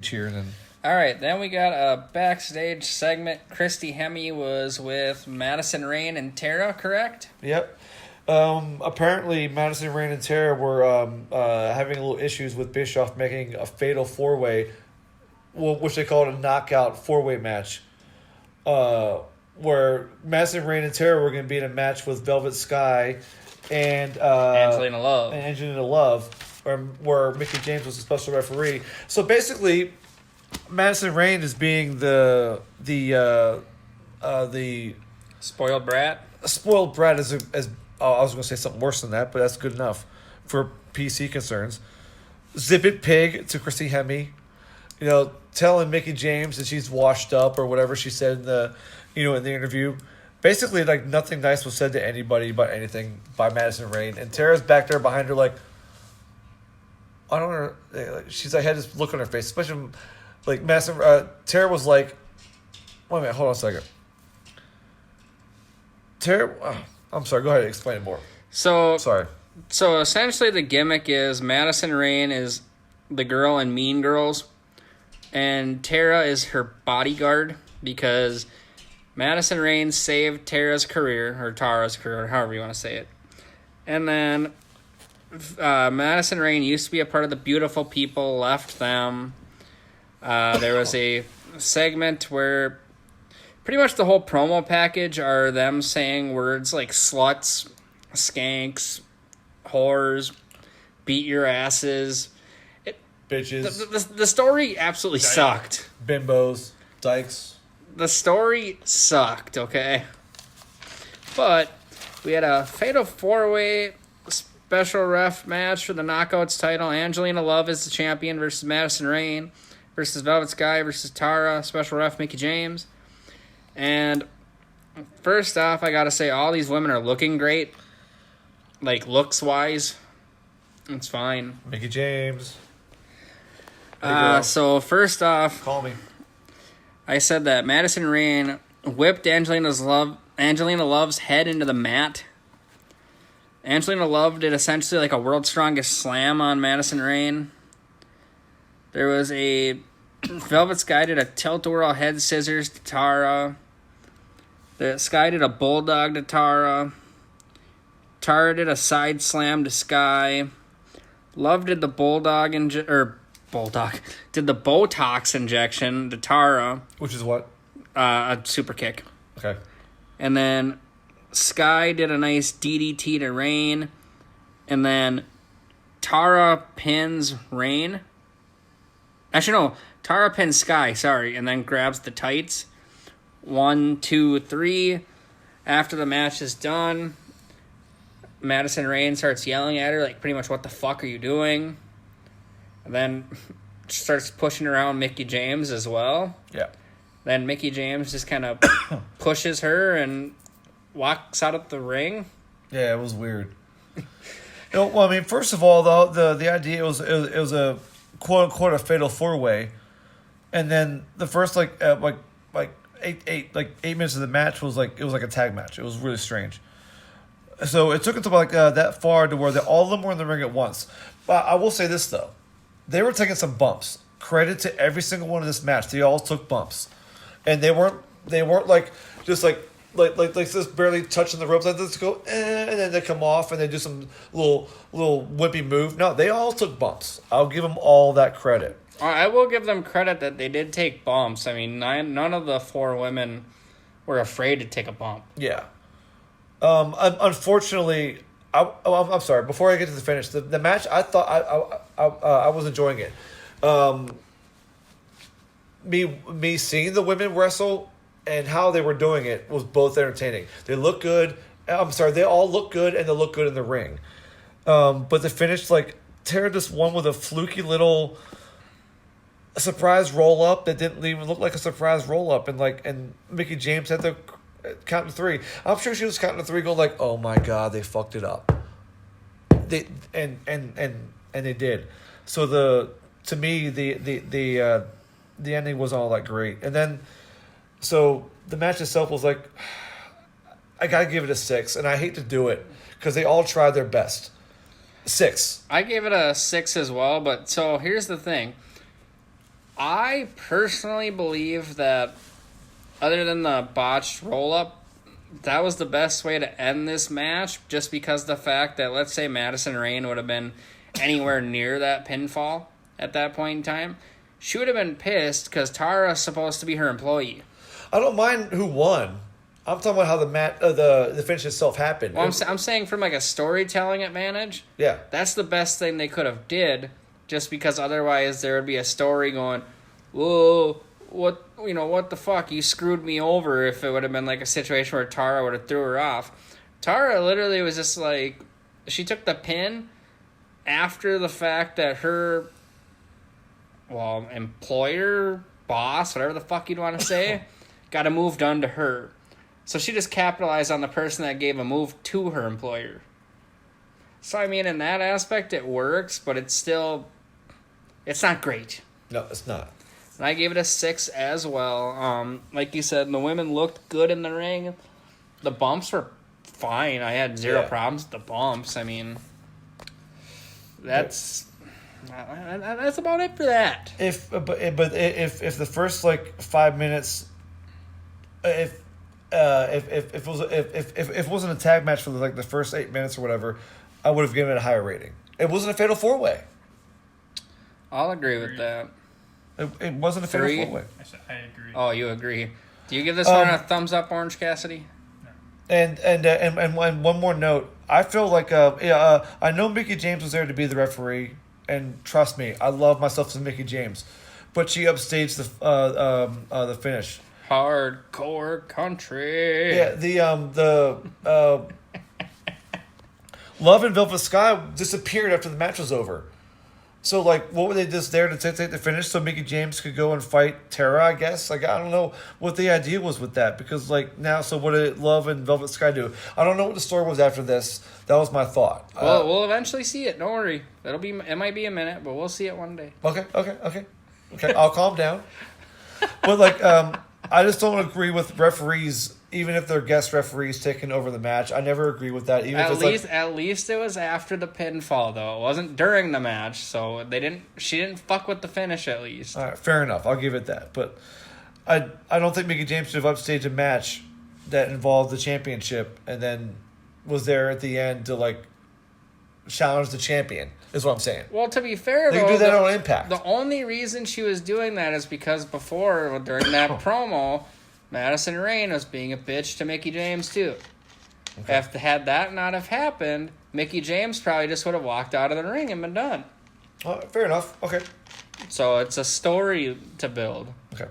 cheering and All right, then we got a backstage segment. Christy Hemme was with Madison, Rayne, and Tara, correct? yep. Apparently, Madison, Rayne, and Tara were having a little issues with Bischoff making a fatal four-way, which they called a knockout four-way match, where Madison, Rayne, and Tara were going to be in a match with Velvet Sky and Angelina Love. and Angelina Love, where Mickey James was a special referee. So basically, Madison Rayne is being the Spoiled brat. spoiled brat as I was going to say something worse than that, but that's good enough for PC concerns. Zip it pig to Christy Hemme, telling Mickey James that she's washed up or whatever she said in the interview. Basically, like nothing nice was said to anybody about anything by Madison Rayne, and Tara's back there behind her like, I don't know. She's like had this look on her face, especially like Madison. Tara was like, wait a minute, hold on a second. Tara, I'm sorry. Go ahead and explain it more. So Sorry. So essentially, the gimmick is Madison Rayne is the girl in Mean Girls, and Tara is her bodyguard because Madison Rayne saved Tara's career, or Tara's career, however you want to say it. And then Madison Rayne used to be a part of the Beautiful People, left them. There was a segment where pretty much the whole promo package are them saying words like sluts, skanks, whores, beat your asses. Bitches. The story absolutely sucked. Bimbos. Dykes. The story sucked, okay? But we had a fatal four-way special ref match for the Knockouts title. Angelina Love is the champion versus Madison Rayne versus Velvet Sky versus Tara, special ref Mickey James. And first off, I gotta say, all these women are looking great. Like, looks-wise. It's fine. Mickey James. So first off, Call me. I said that Madison Rayne whipped Angelina Love's head into the mat. Angelina Love did essentially like a World's Strongest Slam on Madison Rayne. There was a Velvet Sky did a tilt-a-whirl head scissors to Tara. The Sky did a bulldog to Tara. Tara did a side slam to Sky. Love did the did the Botox injection to Tara. Which is what? A super kick. Okay. And then Sky did a nice DDT to Rayne. And then Tara pins Rayne. Actually, no. Tara pins Sky, sorry. And then grabs the tights. 1, 2, 3. After the match is done, Madison Rayne starts yelling at her, like, pretty much, what the fuck are you doing? And then starts pushing around Mickey James as well. Yeah. Then Mickey James just kind of pushes her and walks out of the ring. Yeah, it was weird. Well, I mean, first of all, the idea was a quote unquote a fatal four way, and then the first eight minutes of the match was like a tag match. It was really strange. So it took it to that far to where all of them were in the ring at once. But I will say this though, they were taking some bumps. Credit to every single one of this match. They all took bumps, and they weren't just barely touching the ropes. Like, let's go, and then they come off and they do some little wimpy move. No, they all took bumps. I'll give them all that credit. I will give them credit that they did take bumps. I mean, none of the four women were afraid to take a bump. Yeah. Unfortunately, I'm sorry. Before I get to the finish, the match, I thought I was enjoying it. Me seeing the women wrestle and how they were doing it was both entertaining. They look good. I'm sorry, they all look good and they look good in the ring. But the finish, like Tara just won with a fluky little surprise roll up that didn't even look like a surprise roll up, and Mickey James had to count to 3. I'm sure she was counting to 3, going like, "Oh my God, they fucked it up." They did. So to me the ending wasn't all that great, and then so the match itself was like, I gotta give it a 6, and I hate to do it because they all tried their best. 6. I gave it a 6 as well, but so here's the thing. I personally believe that, other than the botched roll-up, that was the best way to end this match, just because the fact that, let's say Madison Rayne would have been anywhere near that pinfall at that point in time, she would have been pissed because Tara's supposed to be her employee. I don't mind who won. I'm talking about how the finish itself happened. Well, I'm saying from like a storytelling advantage, yeah. that's the best thing they could have did, just because otherwise there would be a story going, whoa, what the fuck, you screwed me over, if it would have been like a situation where Tara would have threw her off. Tara literally was just like, she took the pin after the fact that her, well, employer, boss, whatever the fuck you'd want to say, got a move done to her. So she just capitalized on the person that gave a move to her employer. So, I mean, in that aspect, it works, but it's not great. No, it's not. And I gave it a 6 as well. Like you said, the women looked good in the ring. The bumps were fine. I had zero problems with the bumps. I mean, that's about it for that. If the first like 5 minutes, if it wasn't a tag match for the first 8 minutes or whatever, I would have given it a higher rating. It wasn't a fatal 4-way. I'll agree with that. It wasn't a fatal 4-way. I agree. Oh, you agree? Do you give this one a thumbs up, Orange Cassidy? And one more note. I feel like I know Mickie James was there to be the referee, and trust me, I love myself some Mickie James, but she upstaged the finish. Hardcore country. Yeah, the Love and Velvet Sky disappeared after the match was over. So, what were they just there to take the finish so Mickie James could go and fight Tara, I guess? I don't know what the idea was with that. Because, now, so what did Love and Velvet Sky do? I don't know what the story was after this. That was my thought. Well, we'll eventually see it. Don't worry. It might be a minute, but we'll see it one day. Okay, I'll calm down. But, I just don't agree with referees, even if they're guest referees taking over the match. I never agree with that. Even at least it was after the pinfall, though. It wasn't during the match, so she didn't fuck with the finish at least. All right, fair enough. I'll give it that. But I don't think Mickie James should have upstaged a match that involved the championship and then was there at the end to challenge the champion. Is what I'm saying. Well, to be fair, they can do that on Impact. The only reason she was doing that is because before, during that promo, Madison Rayne was being a bitch to Mickie James too. Okay. Had that not have happened, Mickie James probably just would have walked out of the ring and been done. Fair enough. Okay. So it's a story to build. Okay.